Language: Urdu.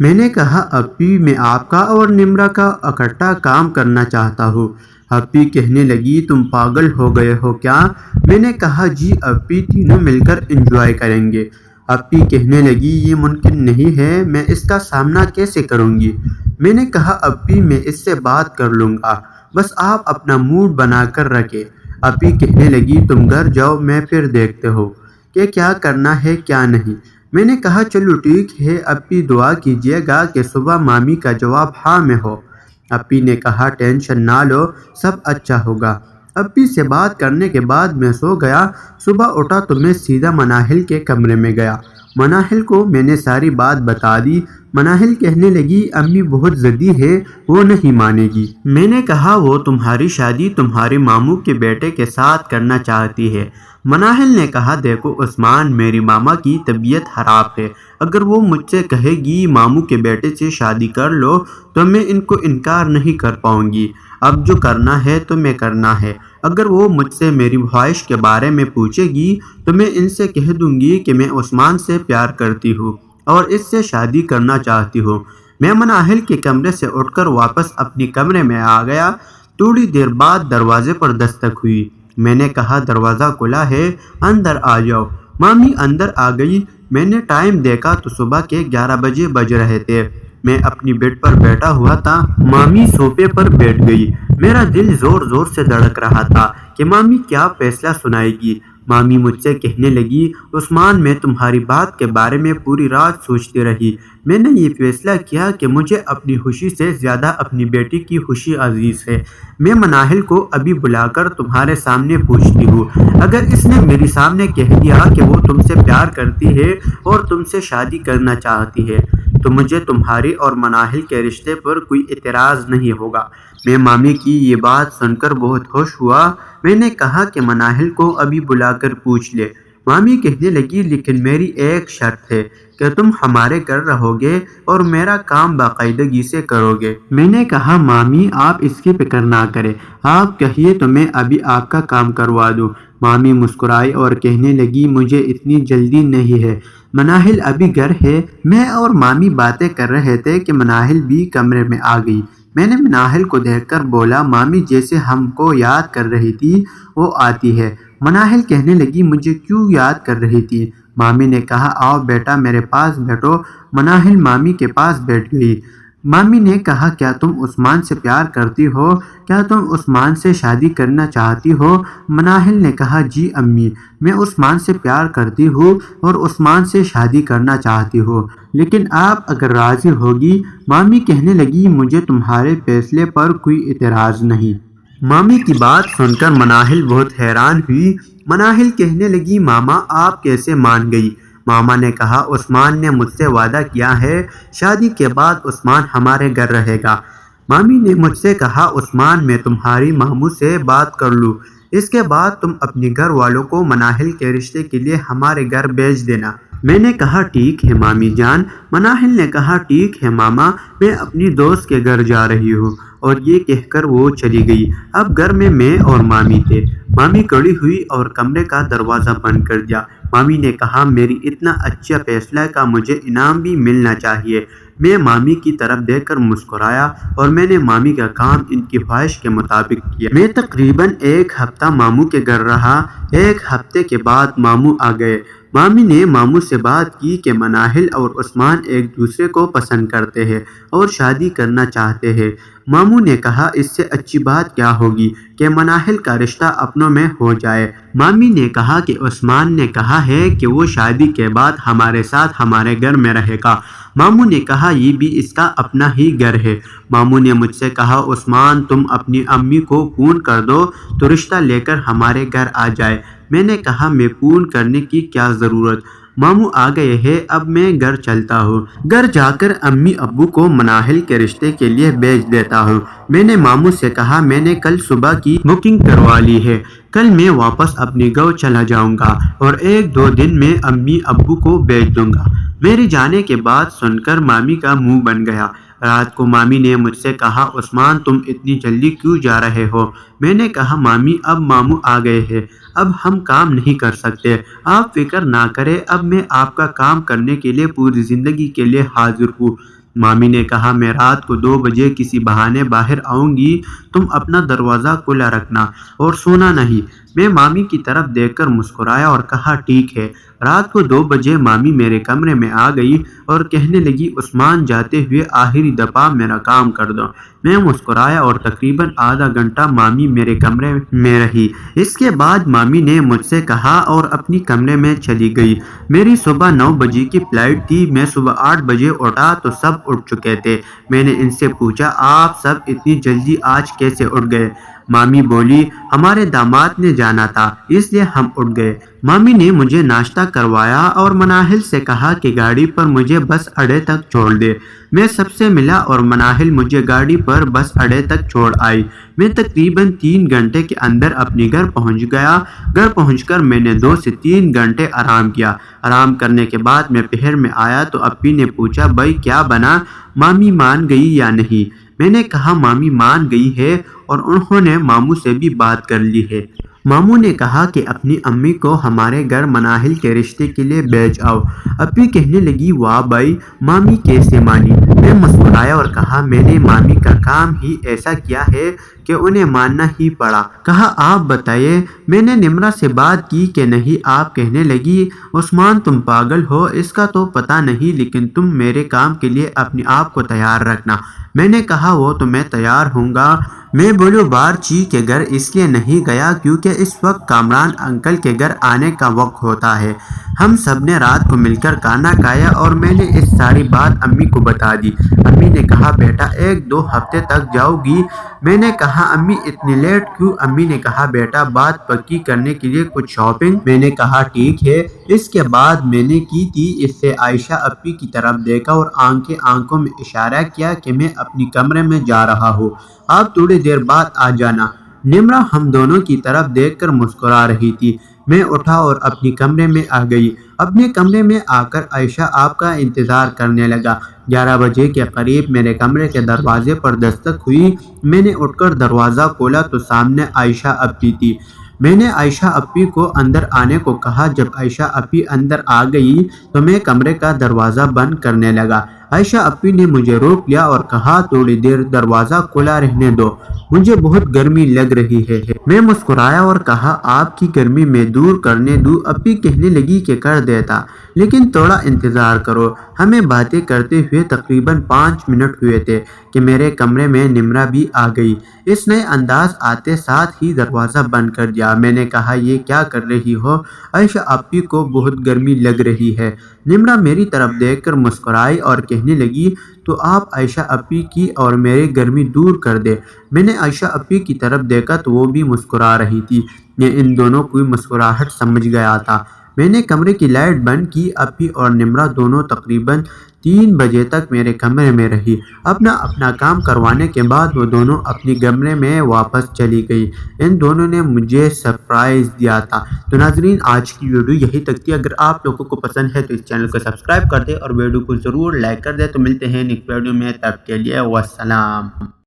میں نے کہا اپی میں آپ کا اور نمرا کا اکٹھا کام کرنا چاہتا ہوں۔ اپی کہنے لگی تم پاگل ہو گئے ہو کیا؟ میں نے کہا جی اپی تینوں مل کر انجوائے کریں گے۔ اپی کہنے لگی یہ ممکن نہیں ہے، میں اس کا سامنا کیسے کروں گی؟ میں نے کہا اپی میں اس سے بات کر لوں گا، بس آپ اپنا موڈ بنا کر رکھیں۔ اپی کہنے لگی تم گھر جاؤ، میں پھر دیکھتے ہو کہ کیا کرنا ہے کیا نہیں۔ میں نے کہا چلو ٹھیک ہے اپی، دعا کیجیے گا کہ صبح مامی کا جواب ہاں میں ہو۔ اپی نے کہا ٹینشن نہ لو، سب اچھا ہوگا۔ اپی سے بات کرنے کے بعد میں سو گیا۔ صبح اٹھا تو میں سیدھا مناہل کے کمرے میں گیا۔ مناہل کو میں نے ساری بات بتا دی۔ مناہل کہنے لگی امی بہت ضدی ہے، وہ نہیں مانے گی۔ میں نے کہا وہ تمہاری شادی تمہارے ماموں کے بیٹے کے ساتھ کرنا چاہتی ہے۔ مناہل نے کہا دیکھو عثمان، میری ماما کی طبیعت خراب ہے، اگر وہ مجھ سے کہے گی ماموں کے بیٹے سے شادی کر لو تو میں ان کو انکار نہیں کر پاؤں گی۔ اب جو کرنا ہے تو میں کرنا ہے۔ اگر وہ مجھ سے میری خواہش کے بارے میں پوچھے گی تو میں ان سے کہہ دوں گی کہ میں عثمان سے پیار کرتی ہوں اور اس سے شادی کرنا چاہتی ہوں۔ میں مناہل کے کمرے سے اٹھ کر واپس اپنی کمرے میں آ گیا۔ تھوڑی دیر بعد دروازے پر دستک ہوئی۔ میں نے کہا دروازہ کھلا ہے، اندر آ جاؤ۔ مامی اندر آ گئی۔ میں نے ٹائم دیکھا تو صبح کے 11 بجے بج رہے تھے۔ میں اپنی بیڈ پر بیٹھا ہوا تھا، مامی صوفے پر بیٹھ گئی۔ میرا دل زور زور سے دھڑک رہا تھا کہ مامی کیا فیصلہ سنائے گی۔ مامی مجھ سے کہنے لگی عثمان میں تمہاری بات کے بارے میں پوری رات سوچتی رہی۔ میں نے یہ فیصلہ کیا کہ مجھے اپنی خوشی سے زیادہ اپنی بیٹی کی خوشی عزیز ہے۔ میں مناہل کو ابھی بلا کر تمہارے سامنے پوچھتی ہوں، اگر اس نے میرے سامنے کہہ دیا کہ وہ تم سے پیار کرتی ہے اور تم سے شادی کرنا چاہتی ہے تو مجھے تمہاری اور مناہل کے رشتے پر کوئی اعتراض نہیں ہوگا۔ میں مامی کی یہ بات سن کر بہت خوش ہوا۔ میں نے کہا کہ مناہل کو ابھی بلا کر پوچھ لے۔ مامی کہنے لگی لیکن میری ایک شرط ہے کہ تم ہمارے گھر رہو گے اور میرا کام باقاعدگی سے کرو گے۔ میں نے کہا مامی آپ اس کی فکر نہ کریں، آپ کہیے تو میں ابھی آپ کا کام کروا دوں۔ مامی مسکرائی اور کہنے لگی مجھے اتنی جلدی نہیں ہے، مناہل ابھی گھر ہے۔ میں اور مامی باتیں کر رہے تھے کہ مناہل بھی کمرے میں آ گئی۔ میں نے مناہل کو دیکھ کر بولا مامی جیسے ہم کو یاد کر رہی تھی وہ آتی ہے۔ مناہل کہنے لگی مجھے کیوں یاد کر رہی تھی؟ مامی نے کہا آؤ بیٹا میرے پاس بیٹھو۔ مناہل مامی کے پاس بیٹھ گئی۔ مامی نے کہا کیا تم عثمان سے پیار کرتی ہو؟ کیا تم عثمان سے شادی کرنا چاہتی ہو؟ مناہل نے کہا جی امی، میں عثمان سے پیار کرتی ہوں اور عثمان سے شادی کرنا چاہتی ہوں، لیکن آپ اگر راضی ہوگی۔ مامی کہنے لگی مجھے تمہارے فیصلے پر کوئی اعتراض نہیں۔ مامی کی بات سن کر مناہل بہت حیران ہوئی۔ مناہل کہنے لگی ماما آپ کیسے مان گئی؟ ماما نے کہا عثمان نے مجھ سے وعدہ کیا ہے شادی کے بعد عثمان ہمارے گھر رہے گا۔ مامی نے مجھ سے کہا عثمان میں تمہاری ماموں سے بات کر لوں، اس کے بعد تم اپنے گھر والوں کو مناہل کے رشتے کے لیے ہمارے گھر بھیج دینا۔ میں نے کہا ٹھیک ہے مامی جان۔ مناہل نے کہا ٹھیک ہے ماما، میں اپنی دوست کے گھر جا رہی ہوں، اور یہ کہہ کر وہ چلی گئی۔ اب گھر میں اور مامی تھے۔ مامی کھڑی ہوئی اور کمرے کا دروازہ بند کر دیا۔ مامی نے کہا میری اتنا اچھا فیصلہ کا مجھے انعام بھی ملنا چاہیے۔ میں مامی کی طرف دیکھ کر مسکرایا اور میں نے مامی کا کام ان کی خواہش کے مطابق کیا۔ میں تقریباً ایک ہفتہ ماموں کے گھر رہا۔ ایک ہفتے کے بعد ماموں آ گئے۔ مامی نے ماموں سے بات کی کہ مناہل اور عثمان ایک دوسرے کو پسند کرتے ہیں اور شادی کرنا چاہتے ہیں۔ ماموں نے کہا اس سے اچھی بات کیا ہوگی کہ مناہل کا رشتہ اپنوں میں ہو جائے۔ مامی نے کہا کہ عثمان نے کہا ہے کہ وہ شادی کے بعد ہمارے ساتھ ہمارے گھر میں رہے گا۔ ماموں نے کہا یہ بھی اس کا اپنا ہی گھر ہے۔ ماموں نے مجھ سے کہا عثمان تم اپنی امی کو فون کر دو تو رشتہ لے کر ہمارے گھر آ جائے۔ میں نے کہا میں فون کرنے کی کیا ضرورت، ماموں آ گئے ہیں، اب میں گھر چلتا ہوں۔ گھر جا کر امی ابو کو مناہل کے رشتے کے لیے بھیج دیتا ہوں۔ میں نے ماموں سے کہا میں نے کل صبح کی بکنگ کروا لی ہے، کل میں واپس اپنے گاؤں چلا جاؤں گا اور 1-2 دن میں امی ابو کو بھیج دوں گا۔ میرے جانے کے بعد سن کر مامی کا منہ بن گیا۔ رات کو مامی نے مجھ سے کہا عثمان تم اتنی جلدی کیوں جا رہے ہو؟ میں نے کہا مامی اب ماموں آ گئے ہیں، اب ہم کام نہیں کر سکتے، آپ فکر نہ کریں، اب میں آپ کا کام کرنے کے لیے پوری زندگی کے لیے حاضر ہوں۔ مامی نے کہا میں رات کو 2 بجے کسی بہانے باہر آؤں گی، تم اپنا دروازہ کھلا رکھنا اور سونا نہیں۔ میں مامی کی طرف دیکھ کر مسکرایا اور کہا ٹھیک ہے۔ رات کو 2 بجے مامی میرے کمرے میں آ گئی اور کہنے لگی عثمان جاتے ہوئے آخری دفعہ میرا کام کر دو۔ میں مسکرایا اور تقریباً آدھا گھنٹہ مامی میرے کمرے میں رہی۔ اس کے بعد مامی نے مجھ سے کہا اور اپنی کمرے میں چلی گئی۔ میری صبح 9 بجے کی فلائٹ تھی۔ میں صبح 8 بجے اٹھا تو سب اٹھ چکے تھے۔ میں نے ان سے پوچھا آپ سب اتنی جلدی آج کیسے اٹھ گئے؟ مامی بولی ہمارے داماد نے جانا تھا اس لیے ہم اٹھ گئے۔ مامی نے مجھے ناشتہ کروایا اور مناہل سے کہا کہ گاڑی پر مجھے بس اڈے تک چھوڑ دے۔ میں سب سے ملا اور مناہل مجھے گاڑی پر بس اڈے تک چھوڑ آئی۔ میں تقریباً 3 گھنٹے کے اندر اپنے گھر پہنچ گیا۔ گھر پہنچ کر میں نے 2 سے 3 گھنٹے آرام کیا۔ آرام کرنے کے بعد میں پہر میں آیا تو اپی نے پوچھا بھائی کیا بنا، مامی مان گئی یا نہیں؟ میں نے کہا مامی مان گئی ہے اور انہوں نے ماموں سے بھی بات کر لی ہے۔ ماموں نے کہا کہ اپنی امی کو ہمارے گھر مناہل کے رشتے کے لیے بھیج آؤ۔ اپی کہنے لگی واہ بھائی مامی کیسے مانی؟ میں مسکرایا اور کہا میں نے مامی کا کام ہی ایسا کیا ہے کہ انہیں ماننا ہی پڑا۔ کہا آپ بتائیے میں نے نمرہ سے بات کی کہ نہیں؟ آپ کہنے لگی عثمان تم پاگل ہو، اس کا تو پتہ نہیں لیکن تم میرے کام کے لیے اپنے آپ کو تیار رکھنا۔ میں نے کہا وہ تو میں تیار ہوں گا۔ میں بولو بارچی کے گھر اس لیے نہیں گیا کیونکہ اس وقت کامران انکل کے گھر آنے کا وقت ہوتا ہے۔ ہم سب نے رات کو مل کر کھانا کھایا اور میں نے اس ساری بات امی کو بتا دی۔ امی نے کہا بیٹا 1-2 ہفتے تک جاؤ گی؟ میں نے کہا امی اتنی لیٹ کیوں؟ امی نے کہا بیٹا بات پکی کرنے کے لیے کچھ شاپنگ۔ میں نے کہا ٹھیک ہے۔ اس کے بعد میں نے کی تھی اس سے عائشہ اپی کی طرف دیکھا اور آنکھوں میں اشارہ کیا کہ میں اپنی کمرے میں جا رہا ہوں، آپ تھوڑی دیر بعد آ جانا۔ نمرہ ہم دونوں کی طرف دیکھ کر مسکرا رہی تھی۔ میں اٹھا اور اپنی کمرے میں آ گئی۔ اپنے کمرے میں آ کر عائشہ آپ کا انتظار کرنے لگا۔ 11 بجے کے قریب میرے کمرے کے دروازے پر دستک ہوئی۔ میں نے اٹھ کر دروازہ کھولا تو سامنے عائشہ اپی تھی۔ میں نے عائشہ اپی کو اندر آنے کو کہا۔ جب عائشہ اپی اندر آ گئی تو میں کمرے کا دروازہ بند کرنے لگا۔ عائشہ اپی نے مجھے روک لیا اور کہا تھوڑی دیر دروازہ کھلا رہنے دو، مجھے بہت گرمی لگ رہی ہے۔ میں مسکرایا اور کہا آپ کی گرمی میں دور کرنے دوں؟ اپی کہنے لگی کہ کر دیتا لیکن تھوڑا انتظار کرو۔ ہمیں باتیں کرتے ہوئے تقریباً 5 منٹ ہوئے تھے کہ میرے کمرے میں نمرہ بھی آ گئی۔ اس نے انداز آتے ساتھ ہی دروازہ بند کر دیا۔ میں نے کہا یہ کیا کر رہی ہو؟ عائشہ اپی کو بہت گرمی لگ رہی ہے۔ نمرہ میری طرف دیکھ کر مسکرائی اور کہنے لگی تو آپ عائشہ اپی کی اور میری گرمی دور کر دے۔ میں نے عائشہ اپی کی طرف دیکھا تو وہ بھی مسکرا رہی تھی۔ میں ان دونوں کی مسکراہٹ سمجھ گیا تھا۔ میں نے کمرے کی لائٹ بند کی۔ اپی اور نمرہ دونوں تقریباً 3 بجے تک میرے کمرے میں رہی۔ اپنا کام کروانے کے بعد وہ دونوں اپنے کمرے میں واپس چلی گئی۔ ان دونوں نے مجھے سرپرائز دیا تھا۔ تو ناظرین آج کی ویڈیو یہی تک تھی۔ اگر آپ لوگوں کو پسند ہے تو اس چینل کو سبسکرائب کر دیں اور ویڈیو کو ضرور لائک کر دیں۔ تو ملتے ہیں نیکسٹ ویڈیو میں، تب کے لیے والسلام۔